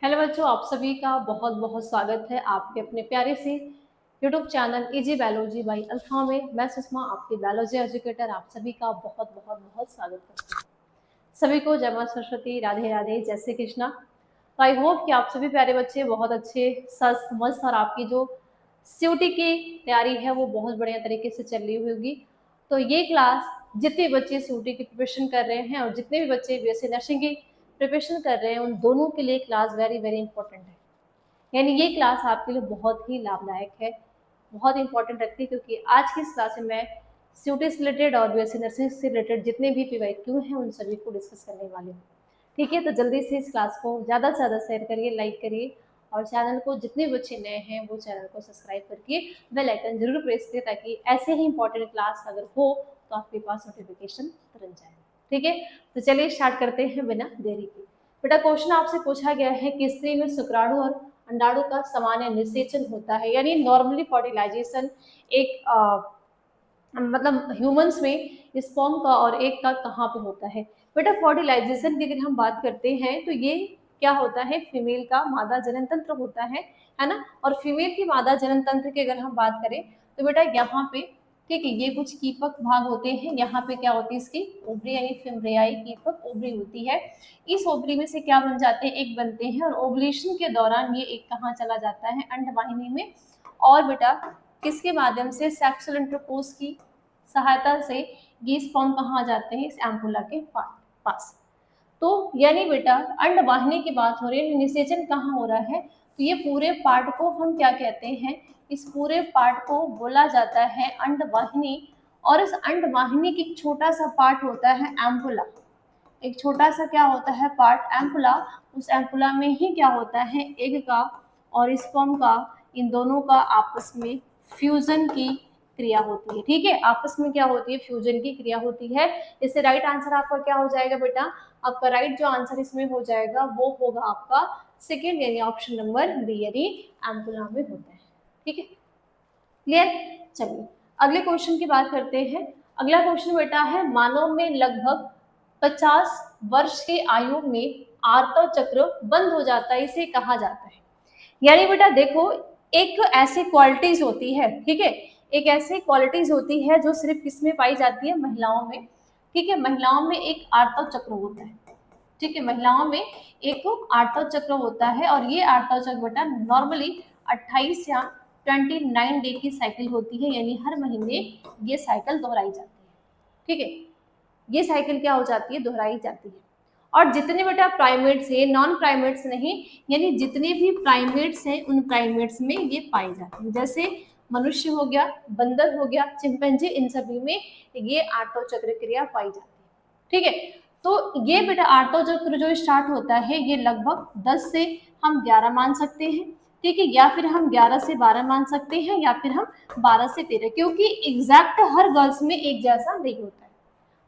Hello बच्चों, आप सभी का बहुत बहुत स्वागत है आपके अपने प्यारे से YouTube channel easy biology by alpha में। मैं सुषमा, आपकी बायोलॉजी एजुकेटर, आप सभी का बहुत बहुत बहुत स्वागत करती हूँ। सभी को जय मां सरस्वती, राधे राधे, जय श्री कृष्णा। तो आई होप कि आप सभी प्यारे बच्चे बहुत अच्छे सस्त मस्त और आपकी जो सीयूटी की तैयारी है वो बहुत बढ़िया तरीके से चल रही होगी। तो ये क्लास जितने बच्चे सीयूटी की प्रिपरेशन कर रहे हैं और जितने भी बच्चे बीएससी नर्सिंग की प्रिपरेशन कर रहे हैं उन दोनों के लिए क्लास वेरी वेरी इंपॉर्टेंट है। यानी ये क्लास आपके लिए बहुत ही लाभदायक है, बहुत इंपॉर्टेंट रखती है, क्योंकि आज की इस क्लास में मैं सीयूटी से रिलेटेड और बीएससी नर्सिंग से रिलेटेड जितने भी पीवाईक्यू हैं उन सभी को डिस्कस करने वाली हूँ। ठीक है, तो जल्दी से इस क्लास को ज़्यादा से ज़्यादा शेयर करिए, लाइक करिए और चैनल को जितने बच्चे नए हैं वो चैनल को सब्सक्राइब करके बेल आइकन जरूर प्रेस करिए, ताकि ऐसे ही इंपॉर्टेंट क्लास अगर हो तो आपके पास नोटिफिकेशन तुरंत जाए। ठीक है, तो चलिए स्टार्ट करते हैं बिना देरी के। बेटा क्वेश्चन आपसे पूछा गया है कि स्त्री में शुक्राणु और अंडाणु का सामान्य निषेचन होता है, यानी नॉर्मली फर्टिलाइजेशन एक मतलब ह्यूमंस में स्पर्म का और एग का कहाँ पे होता है। बेटा फर्टिलाइजेशन की अगर हम बात करते हैं तो ये क्या होता है, फीमेल का मादा जनन तंत्र होता है ना। और फीमेल की मादा जनन तंत्र की अगर हम बात करें तो बेटा यहाँ पे ठीक है ये कुछ कीपक भाग होते हैं। यहाँ पे क्या होती है, इसकी ओवरी यानी फिम्ब्रियाई कीपक ओवरी होती है। इस ओवरी में से क्या बन जाते हैं, एक बनते हैं और ओवुलेशन के दौरान ये एक कहाँ चला जाता है, अंडवाहिनी में। और बेटा किसके माध्यम से, सेक्सुअल इंटरकोर्स की सहायता से ये स्पर्म कहाँ जाते हैं, इस एम्पुला के पास। तो यानी बेटा अंडवाहिनी की बात हो रही है, निषेचन कहाँ हो रहा है, तो ये पूरे पार्ट को हम क्या कहते हैं, इस पूरे पार्ट को बोला जाता है अंडवाहिनी। और इस अंडवाहिनी की छोटा सा पार्ट होता है एम्पुला। एक छोटा सा क्या होता है पार्ट, एम्पुला। उस एम्पुला में ही क्या होता है, एग का और स्पर्म का, इन दोनों का आपस में फ्यूजन की क्रिया होती है। ठीक है, आपस में क्या होती है, फ्यूजन की क्रिया होती है। इससे राइट आंसर आपका क्या हो जाएगा बेटा, आपका राइट जो आंसर इसमें हो जाएगा वो होगा आपका सेकेंड, यानी ऑप्शन नंबर बी, यानी एम्पुला में होता है। ठीक है, क्लियर। चलिए अगले क्वेश्चन की बात करते हैं। अगला क्वेश्चन बेटा है, मानव में लगभग 50 वर्ष की आयु में आर्तव चक्र बंद हो जाता है, इसे कहा जाता है। यानी बेटा देखो, एक ऐसी क्वालिटीज होती है, ठीक है, एक ऐसी क्वालिटीज होती है जो सिर्फ किसमें पाई जाती है, महिलाओं में। ठीक है, महिलाओं में एक आर्तव चक्र होता है। ठीक है, महिलाओं में एक आर्तव चक्र होता है और ये आर्तव चक्र बेटा नॉर्मली 28 या 29 डे की साइकिल होती है, यानी हर महीने ये साइकिल दोहराई जाती है। ठीक है, ये साइकिल क्या हो जाती है, दोहराई जाती है। और जितने बेटा प्राइमेट्स है, नॉन प्राइमेट्स नहीं, यानी जितने भी प्राइमेट्स हैं उन प्राइमेट्स में ये पाई जाती है। जैसे मनुष्य हो गया, बंदर हो गया, चिंपैंजी, इन सभी में ये आर्तव चक्र क्रिया पाई जाती है। ठीक है, तो ये बेटा आर्तव चक्र जो स्टार्ट होता है ये लगभग 10 से हम 11 मान सकते हैं। ठीक है, या फिर हम 11 से 12 मान सकते हैं, या फिर हम 12 से 13, क्योंकि एग्जैक्ट हर गर्ल्स में एक जैसा नहीं होता है।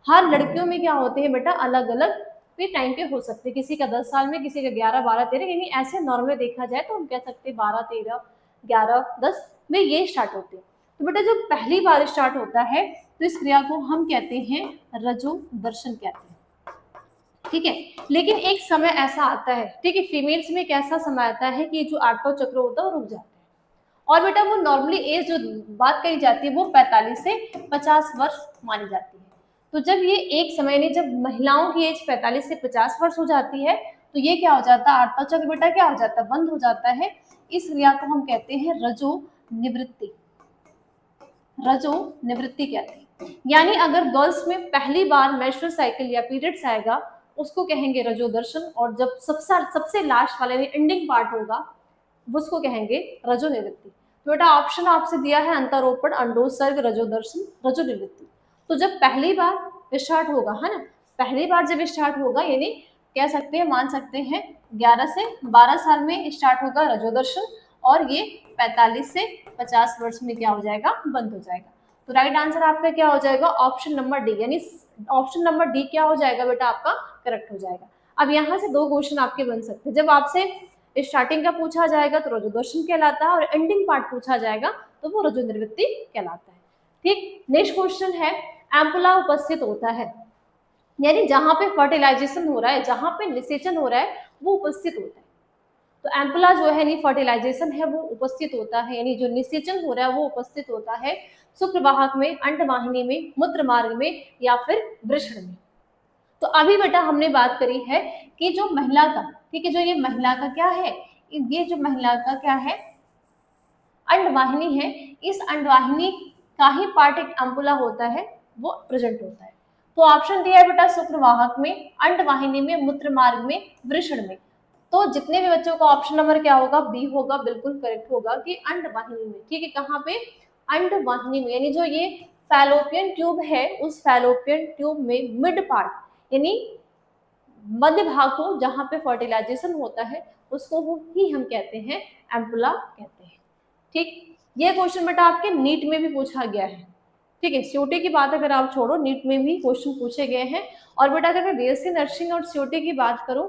हर लड़कियों में क्या होते हैं बेटा, अलग अलग भी टाइम पे हो सकते हैं, किसी का 10 साल में, किसी का 11, 12, 13, यानी ऐसे नॉर्मल देखा जाए तो हम कह सकते हैं 12, 13, 11, 10 में ये स्टार्ट होते हैं। तो बेटा जब पहली बार स्टार्ट होता है तो इस क्रिया को हम कहते हैं रजो दर्शन कहते हैं। ठीक है, लेकिन एक समय ऐसा आता है, ठीक है, फीमेल्स में एक ऐसा समय आता है कि जो आर्तव चक्र होता है वो रुक जाता है। और बेटा वो नॉर्मली एज जो बात कही जाती है वो 45 से 50 वर्ष मानी जाती है। तो जब ये एक समय नहीं, जब महिलाओं की एज 45 से 50 वर्ष हो जाती है तो ये क्या हो जाता है, आर्तव चक्र बेटा क्या हो जाता है, बंद हो जाता है। इस क्रिया को हम कहते हैं रजो निवृत्ति। रजो निवृत्ति कहते हैं। यानी अगर गर्ल्स में पहली बार मेंस्ट्रुअल साइकिल या पीरियड्स आएगा उसको कहेंगे रजो दर्शन, और जब सबसे सबसे लास्ट वाले एंडिंग पार्ट होगा उसको कहेंगे रजो निवृत्ति। तो बेटा ऑप्शन आपसे दिया है अंतरोपण, अंडोत्सर्ग, रजो दर्शन, रजो निवृत्ति। तो जब पहली बार स्टार्ट होगा, है ना, पहली बार जब स्टार्ट होगा, यानी कह सकते हैं, मान सकते हैं 11 से 12 साल में स्टार्ट होगा रजो दर्शन, और ये 45 से 50 वर्ष में क्या हो जाएगा, बंद हो जाएगा। तो राइट आंसर आपका क्या हो जाएगा, ऑप्शन नंबर डी, यानी ऑप्शन नंबर डी क्या हो जाएगा बेटा, आपका करेक्ट हो जाएगा। अब यहाँ से दो क्वेश्चन आपके बन सकते हैं। जब आपसे स्टार्टिंग का पूछा जाएगा तो रजो दर्शन कहलाता है, और एंडिंग पार्ट पूछा जाएगा तो वो रजो निवृत्ति कहलाता है। ठीक, नेक्स्ट क्वेश्चन है, एम्पुला उपस्थित होता है, यानी जहां पे फर्टिलाइजेशन हो रहा है, जहां पे निषेचन हो रहा है वो उपस्थित होता है। तो एम्पुला जो है यानी फर्टिलाइजेशन है वो उपस्थित होता है, यानी जो निषेचन हो रहा है वो उपस्थित होता है शुक्रवाहक में, अंडवाहिनी में, मूत्र मार्ग में या फिर वृषण में। तो अभी बेटा हमने बात करी है कि जो महिला का, ठीक है, जो ये महिला का क्या है, ये जो महिला का क्या है, अंडवाहिनी है, इस अंडवाहिनी का ही पार्ट एक एम्पुला होता है, वो प्रेजेंट होता है। तो ऑप्शन दिया है बेटा शुक्रवाहक में, अंडवाहिनी में, मूत्र मार्ग में, वृषण में। तो जितने भी बच्चों का ऑप्शन नंबर क्या होगा, बी होगा, बिल्कुल करेक्ट होगा कि अंडवाहिनी में। ठीक है, कहाँ पे, अंडवाहिनी में, यानी जो ये फैलोपियन ट्यूब है उस फैलोपियन ट्यूब में मिड पार्ट यानी मध्य भाग को जहां पे फर्टिलाइजेशन होता है उसको ही हम कहते हैं एम्पुला कहते हैं। ठीक, ये क्वेश्चन बेटा आपके नीट में भी पूछा गया है। ठीक है, सीओटी की बात अगर आप छोड़ो, नीट में भी क्वेश्चन पूछे गए हैं। और बेटा अगर मैं बीएससी नर्सिंग और सीओटी की बात करूं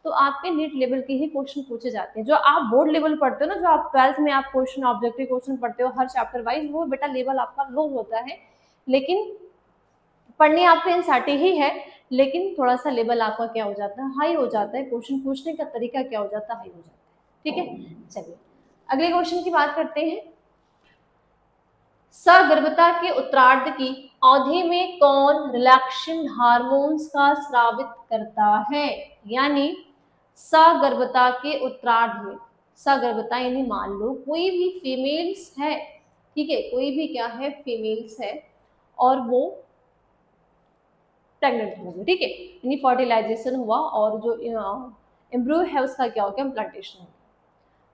तो आपके नीट लेवल के ही क्वेश्चन पूछे जाते हैं। जो आप बोर्ड लेवल पढ़ते हो ना, जो आप 12th में आप क्वेश्चन ऑब्जेक्टिव क्वेश्चन पढ़ते हो हर चैप्टर वाइज, वो बेटा लेवल आपका लो होता है, लेकिन पढ़नी आपको एनसीईआरटी ही है, लेकिन थोड़ा सा लेवल आपका क्या हो जाता है, हाई हो जाता है, क्वेश्चन पूछने का तरीका क्या हो जाता है, हाई हो जाता है। ठीक है, चलिए अगले क्वेश्चन की बात करते हैं। सगर्भता के उत्तरार्ध की अवधि में कौन रिलैक्सेशन हार्मोन्स का स्रावित करता है, यानी सगर्भता के उत्तरार्ध में, सगर्भता यानी मान लो कोई भी फीमेल्स है, ठीक है, कोई भी क्या है, फीमेल्स है और वो प्रेग्नेंट हो गई, ठीक है, यानी फर्टिलाइजेशन हुआ और जो एम्ब्रियो है उसका क्या हो गया, इम्प्लांटेशन हो गया।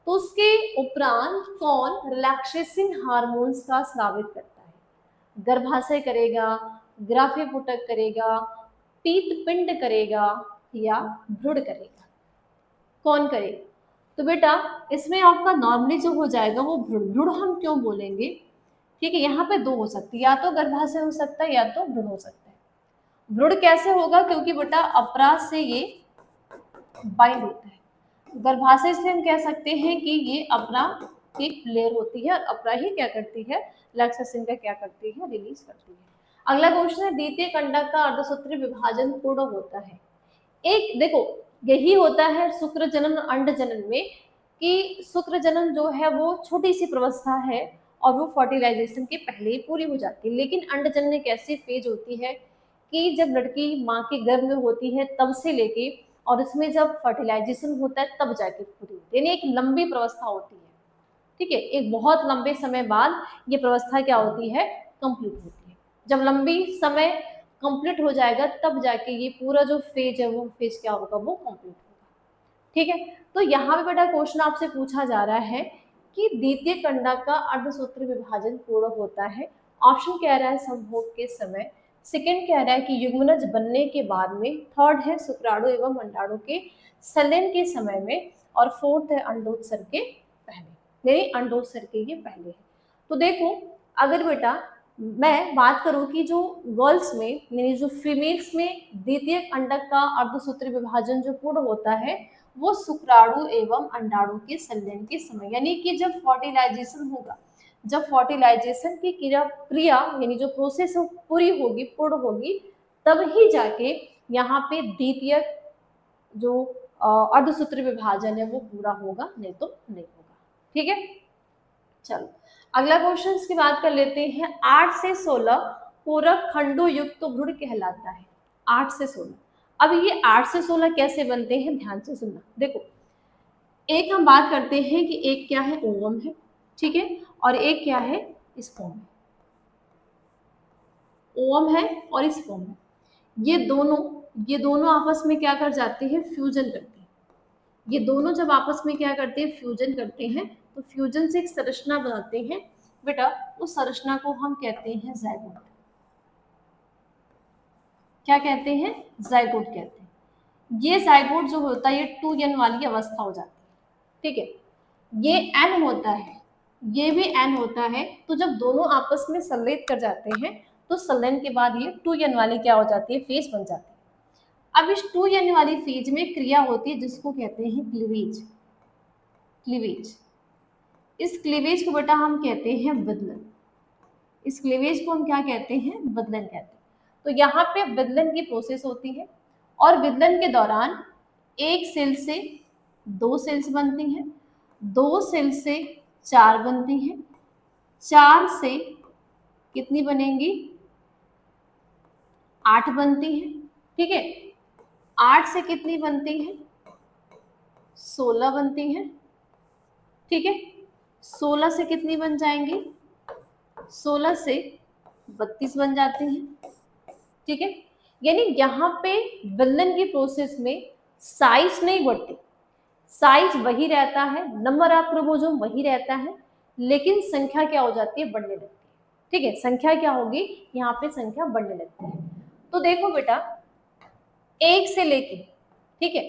तो उसके उपरांत कौन रिलैक्सेशन हार्मोन्स का स्रावित करता है, गर्भाशय करेगा, ग्राफिपुटक करेगा, पीतपिंड करेगा या भ्रूण करेगा, कौन करेगा। तो बेटा इसमें आपका नॉर्मली जो हो जाएगा वो भ्रूण, भ्रूण हम क्यों बोलेंगे, ठीक है, यहाँ पे दो हो सकती है, या तो गर्भाशय हो सकता है या तो भ्रूण हो सकता है। भ्रूण कैसे होगा, क्योंकि बेटा अपरा से ये बाइंड होता है, गर्भाशय से हम कह सकते हैं कि ये अपरा की लेयर होती है और अपरा ही क्या करती है, लैक्सेशन का क्या करती है, रिलीज करती है। अगला क्वेश्चन है, द्वितीय कंडक का अर्धसूत्री विभाजन पूर्ण होता है। एक देखो यही होता है शुक्र जनन और अंड जनन में, कि शुक्र जनन जो है वो छोटी सी प्रवस्था है और वो फर्टिलाइजेशन के पहले ही पूरी हो जाती है, लेकिन अंड जनन एक ऐसी फेज होती है कि जब लड़की माँ के गर्भ में होती है तब से लेके और इसमें जब फर्टिलाइजेशन होता है तब जाके पूरी होती है, यानी एक लंबी प्रवस्था होती है। ठीक है, एक बहुत लंबे समय बाद ये प्रवस्था क्या होती है, कंप्लीट होती है। जब लंबी समय कंप्लीट हो जाएगा तब जाके ये पूरा जो फेज है वो फेज क्या होगा, वो कंप्लीट होगा। ठीक है, तो यहाँ पे बेटा क्वेश्चन आपसे पूछा जा रहा है कि द्वितीय कंडक का अर्धसूत्री विभाजन पूर्ण होता है। ऑप्शन कह रहा है संभोग के समय, सेकंड कह रहा है कि युग्मनज बनने के बाद में, थर्ड है शुक्राणु एवं अंडाणु के संलयन के समय में, और फोर्थ है अंडोत्सर्ग के पहले, यानी अंडोत्सर्ग के ये पहले है। तो देखो अगर बेटा मैं बात करूं कि जो गर्ल्स में यानी जो फीमेल्स में द्वितीय अंडक का अर्धसूत्री विभाजन जो पूर्ण होता है वो शुक्राणु एवं अंडाणु के संलयन के समय, यानी कि जब फर्टिलाइजेशन होगा, जब फर्टिलाइजेशन की क्रिया यानी जो प्रोसेस पूरी होगी, पूर्ण होगी, तब ही जाके यहाँ पे द्वितीय जो अर्धसूत्री विभाजन है वो पूरा होगा, नहीं तो नहीं होगा। ठीक है, चलो अगला क्वेश्चन की बात कर लेते हैं। 8 से 16 पूरक खंडों युक्त तो भ्रूण कहलाता है। 8 से 16, अब ये 8 से 16 कैसे बनते हैं, ध्यान से सुनना। देखो एक हम बात करते हैं कि एक क्या है, ओवम है, ठीक है, और एक क्या है, स्पर्म है। ओवम है और स्पर्म है, ये दोनों आपस में क्या कर जाते हैं, फ्यूजन करते हैं। ये दोनों जब आपस में क्या करते हैं, फ्यूजन करते हैं, तो फ्यूजन से एक संरचना बनाते हैं बेटा, उस संरचना को हम कहते हैं जाइगोट। क्या कहते हैं, जाइगोट कहते हैं। ये जाइगोट जो होता है ये 2n वाली अवस्था हो जाती है। ठीक है, ये n होता है, ये भी n होता है, तो जब दोनों आपस में संलयित कर जाते हैं तो संलयन के बाद ये 2n वाली क्या हो जाती है, फेज बन जाती है। अब इस 2n वाली फेज में क्रिया होती है जिसको कहते हैं क्लीवेज। क्लीवेज, इस क्लीवेज को बेटा हम कहते हैं विदलन। इस क्लीवेज को हम क्या कहते हैं, विदलन कहते हैं। तो यहाँ पे विदलन की प्रोसेस होती है और विदलन के दौरान एक सेल से 2 सेल्स बनती हैं, 2 सेल से 4 बनती हैं, 4 से कितनी बनेंगी, 8 बनती हैं, ठीक है। 8 से कितनी बनती हैं, 16 बनती हैं, ठीक है। 16 से कितनी बन जाएंगी, 16 से 32 बन जाती हैं, ठीक है। यानी यहाँ पे विलन की प्रोसेस में साइज नहीं बढ़ती, साइज वही रहता है, नंबर ऑफ क्रोमोसोम वही रहता है, लेकिन संख्या क्या हो जाती है, बढ़ने लगती है, ठीक है। संख्या क्या होगी, यहाँ पे संख्या बढ़ने लगती है। तो देखो बेटा, एक से लेके, ठीक है,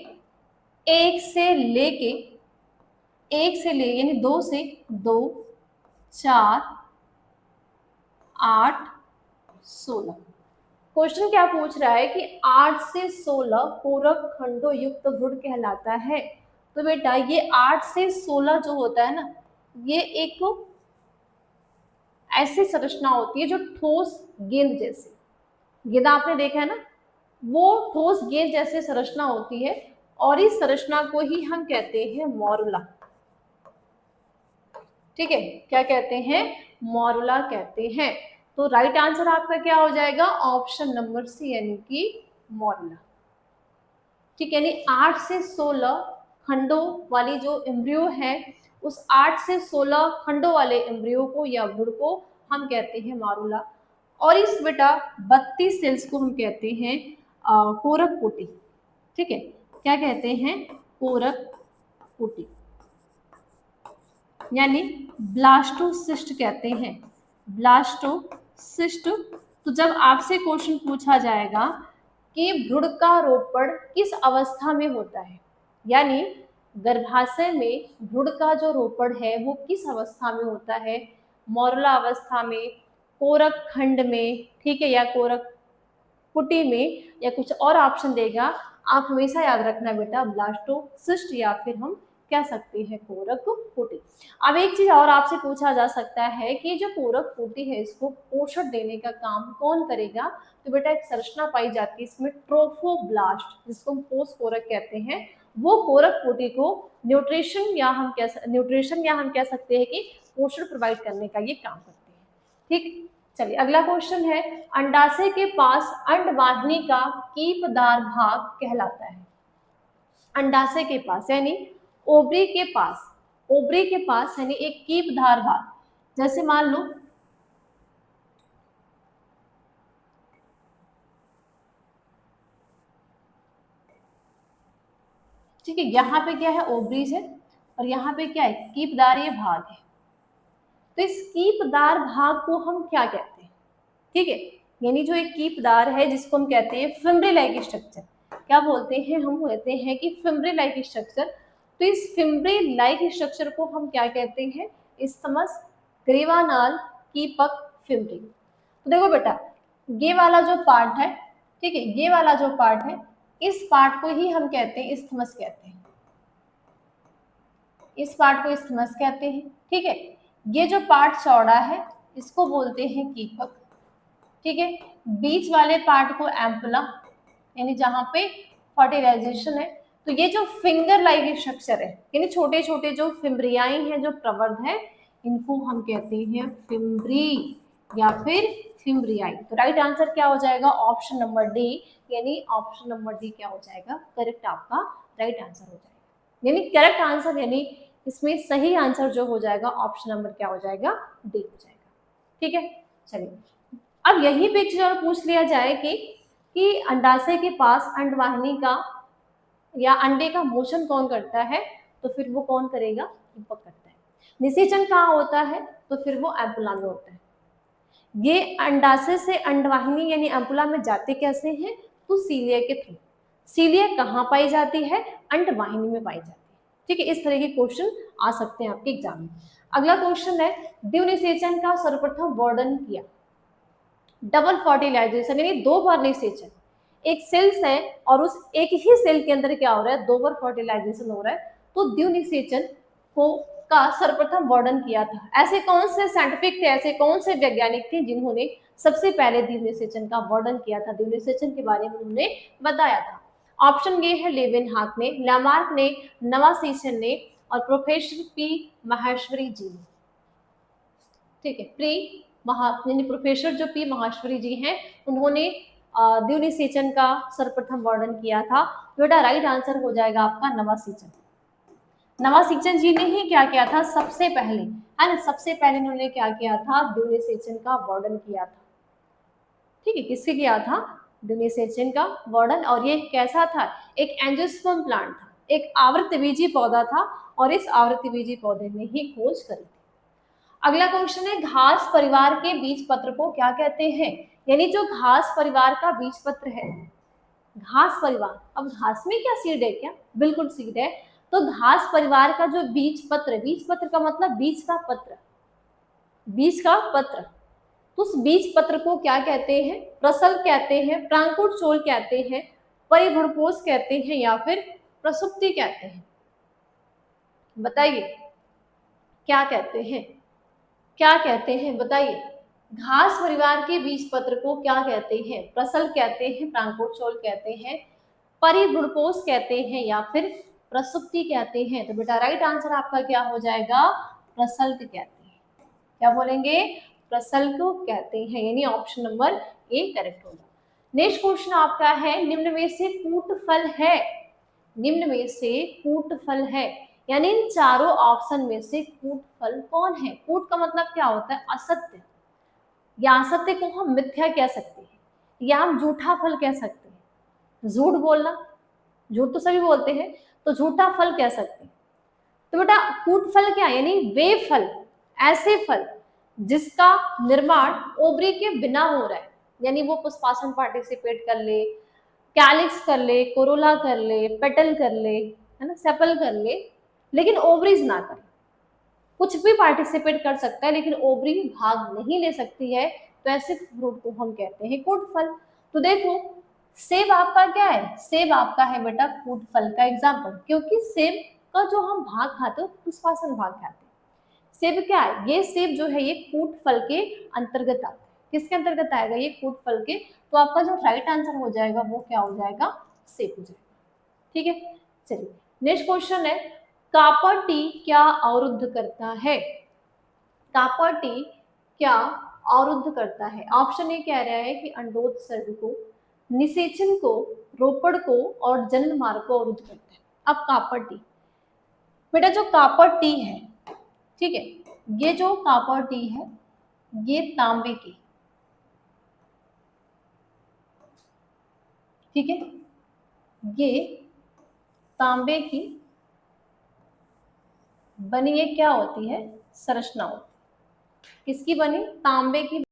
एक से लेके, एक से ले यानी 2 से 2, 4, 8, 16। क्वेश्चन क्या पूछ रहा है कि 8 से 16 पूरक खंडों युक्त भ्रूण कहलाता है। तो बेटा ये 8 से 16 जो होता है ना, ये एक ऐसी संरचना होती है जो ठोस गेंद जैसी, गेंद आपने देखा है ना, वो ठोस गेंद जैसी संरचना होती है, और इस संरचना को ही हम कहते हैं मॉरुला, ठीक है। क्या कहते हैं, मॉरुला कहते हैं। तो राइट आंसर आपका क्या हो जाएगा, ऑप्शन नंबर सी, यानी कि मॉरुला, ठीक है। यानी 8 से 16 खंडों वाली जो एम्ब्रियो है, उस 8 से 16 खंडों वाले एम्ब्रियो को या भ्रूण को हम कहते हैं मारुला, और इस बेटा 32 सेल्स को हम कहते हैं कोरक कोटि, ठीक है। क्या कहते हैं, कोरक कोटि, यानी ब्लास्टोसिस्ट कहते हैं, ब्लास्टोसिस्ट। तो जब आपसे क्वेश्चन पूछा जाएगा कि भ्रूण का रोपण किस अवस्था में होता है, यानी गर्भाशय में भ्रूण का जो रोपण है वो किस अवस्था में होता है, मॉरुला अवस्था में, कोरक खंड में, ठीक है, या कोरक कुटी में, या कुछ और ऑप्शन देगा। आप हमेशा याद रखना बेटा, ब्लास्टोसिस्ट या फिर हम कह सकते हैं कोरक कुटी। अब एक चीज और आपसे पूछा जा सकता है कि जो कोरक कुटी है इसको पोषण देने का काम कौन करेगा। तो बेटा एक संरचना पाई जाती है इसमें, ट्रोफोब्लास्ट, जिसको हम पोस्पोरक कहते हैं, वो कोरक कुटी को न्यूट्रिशन या हम कह सकते हैं कि पोषण प्रोवाइड करने का ये काम करते हैं, ठीक। चलिए अगला क्वेश्चन है, अंडाशय के पास अंडवाहिनी का कीपदार भाग कहलाता है। अंडाशय के पास यानी ओवरी के पास, ओवरी के पास यानी एक कीपदार भाग, जैसे मान लो ठीक है, यहाँ पे क्या है, ओवरीज है, और यहाँ पे क्या है, कीपदार ये भाग है। तो इस कीपदार भाग को हम क्या कहते हैं, ठीक है, यानी जो एक कीपदार है जिसको हम कहते हैं फिम्ब्री लाइक स्ट्रक्चर, क्या बोलते हैं, हम कहते हैं कि फिम्ब्री लाइक स्ट्रक्चर। तो इस फिम्ब्री लाइक स्ट्रक्चर को हम क्या कहते हैं, इस्थमस ग्रीवानाल कीपक फिम्ब्री। तो देखो बेटा, ये वाला जो पार्ट है, ठीक है, ये वाला जो पार्ट है, इस पार्ट को ही हम कहते हैं इस्थमस कहते हैं, इस पार्ट को इस्थमस कहते हैं, ठीक है। ये जो पार्ट चौड़ा है इसको बोलते हैं कीपक, ठीक है। बीच वाले पार्ट को एम्पुला, यानी जहां पे फर्टिलाइजेशन है। तो ये जो फिंगर लाइक स्ट्रक्चर है, यानी छोटे छोटे जो फिम्ब्रियाई हैं, जो प्रवर्ध है, इनको हम कहते हैं फिम्ब्री या फिर फिम्ब्रियाई। तो राइट आंसर क्या हो जाएगा, ऑप्शन नंबर डी, यानी ऑप्शन नंबर डी क्या हो जाएगा, करेक्ट आपका राइट आंसर हो जाएगा। यानी करेक्ट आंसर, यानी इसमें सही आंसर जो हो जाएगा ऑप्शन नंबर क्या हो जाएगा, डी हो जाएगा, ठीक है। चलिए अब यही पे एक चीज और पूछ लिया जाए कि अंडाशय के पास अंडवाहिनी का या अंडे का मोशन कौन करता है, तो फिर वो कौन करेगा, कीपक करता है। निषेचन कहाँ होता है, तो फिर वो एम्पुला में होता है। ये अंडाशय से अंडवाहिनी यानी एम्पुला में जाते कैसे हैं, तो सीलिया के थ्रू। सीलिया कहाँ पाई जाती है, अंडवाहिनी में पाई जाती है, ठीक है। इस तरह के क्वेश्चन आ सकते हैं आपके एग्जाम में। अगला क्वेश्चन है, द्विनिषेचन का सर्वप्रथम वर्णन किया। डबल फर्टिलाइजेशन यानी दो बार निषेचन, एक सेल्स है और उस एक ही सेल के अंदर क्या हो रहा है, दो बार फर्टिलाइजेशन हो रहा है। तो द्विनिषेचन को का सर्वप्रथम वर्णन किया था। ऐसे कौन से साइंटिफिक थे, ऐसे कौन से वैज्ञानिक थे जिन्होंने सबसे पहले द्विनिषेचन का वर्णन किया था, द्विनिषेचन के बारे में उन्होंने बताया था। ऑप्शन ए है लेवेनहाक ने, लैमार्क ने, नवासीसन ने और प्रोफेसर पी माहेश्वरी जी ने। ठीक है, यानी प्रोफेसर जो पी माहेश्वरी जी हैं, उन्होंने द्युनिसेचन का सर्वप्रथम वर्णन किया था। बेटा राइट आंसर हो जाएगा आपका नवासीचन। नवासीचन जी ने ही क्या किया था सबसे पहले, है ना, सबसे पहले उन्होंने क्या किया था, द्युनिसेचन का वर्णन किया था। ठीक है, किसके किया था, द्युनिसेचन का वर्णन। और ये कैसा था, एक एंजियोस्पर्म प्लांट था, एक आवृतबीजी पौधा था, और इस आवृतबीजी पौधे में ही खोज करी थी। अगला क्वेश्चन है, घास परिवार के बीज पत्र को क्या कहते हैं? यानी जो घास परिवार का बीज पत्र है, घास परिवार, अब घास में क्या सीड है क्या, बिल्कुल सीड है। तो घास परिवार का जो बीज पत्र का मतलब बीज का पत्र, बीज का पत्र, तो उस बीज पत्र को क्या कहते हैं? प्रसल कहते हैं, प्रांकुट चोल कहते हैं, परिभ्रूपोष कहते हैं, या फिर प्रसुप्ति कहते हैं? बताइए क्या कहते हैं, क्या कहते हैं, बताइए। घास परिवार के बीज पत्र को क्या कहते हैं? प्रसल कहते हैं, प्रांकुट चोल कहते हैं, परिभ्रूपोष कहते हैं, या फिर प्रसुप्ति कहते हैं? तो बेटा राइट आंसर आपका क्या हो जाएगा, प्रसल्क कहते हैं। क्या बोलेंगे, प्रसल्क कहते हैं, यानी ऑप्शन नंबर ए करेक्ट होगा। नेक्स्ट क्वेश्चन आपका है, निम्न में से कूट फल है, निम्न में से कूट फल है, यानी इन चारों ऑप्शन में से कूट फल कौन है? कूट का मतलब क्या होता है, असत्य, या असत्य को हम मिथ्या कह सकते हैं, या हम झूठा फल कह सकते हैं, झूठ बोलना, झूठ तो सभी बोलते हैं, तो झूठा फल कह सकते हैं। तो बेटा कूट फल क्या, यानी वे फल, ऐसे फल जिसका निर्माण ओवरी के बिना हो रहा है, यानी वो पुष्पासन पार्टिसिपेट कर ले, कैलिक्स कर ले, कोरोला कर ले, पेटल कर ले, है ना, सेपल कर ले, लेकिन ओवरीज ना करे। कुछ भी पार्टिसिपेट कर सकता है लेकिन ओवरी भाग नहीं ले सकती है, तो ऐसे फ्रूट को हम कहते हैं कूट फल। तो देखो सेब आपका क्या है, सेब आपका है बेटा कूट फल का एग्जाम्पल, क्योंकि सेब का जो हम भाग खाते हैं पुष्पासन भाग खाते हैं। सेब क्या है, ये सेब जो है ये कूट फल के अंतर्गत आता है। किसके अंतर्गत आएगा, ये कूट फल के। तो आपका जो राइट आंसर हो जाएगा वो क्या हो जाएगा, सेब हो जाएगा। ठीक है, चलिए नेक्स्ट क्वेश्चन है, कापर टी क्या अवरुद्ध करता है? कापर टी क्या अवरुद्ध करता है? ऑप्शन ए कह रहा है कि अंडोत्सर्ग को, निषेचन को, रोपड़ को और जनन मार्ग को अवरुद्ध करता है। अब कापर टी, बेटा जो कापर टी है, ठीक है, ये जो कापर टी है ये तांबे की, ठीक है, ये तांबे की बनी ये क्या होती है, संरचना होती है। किसकी बनी, तांबे की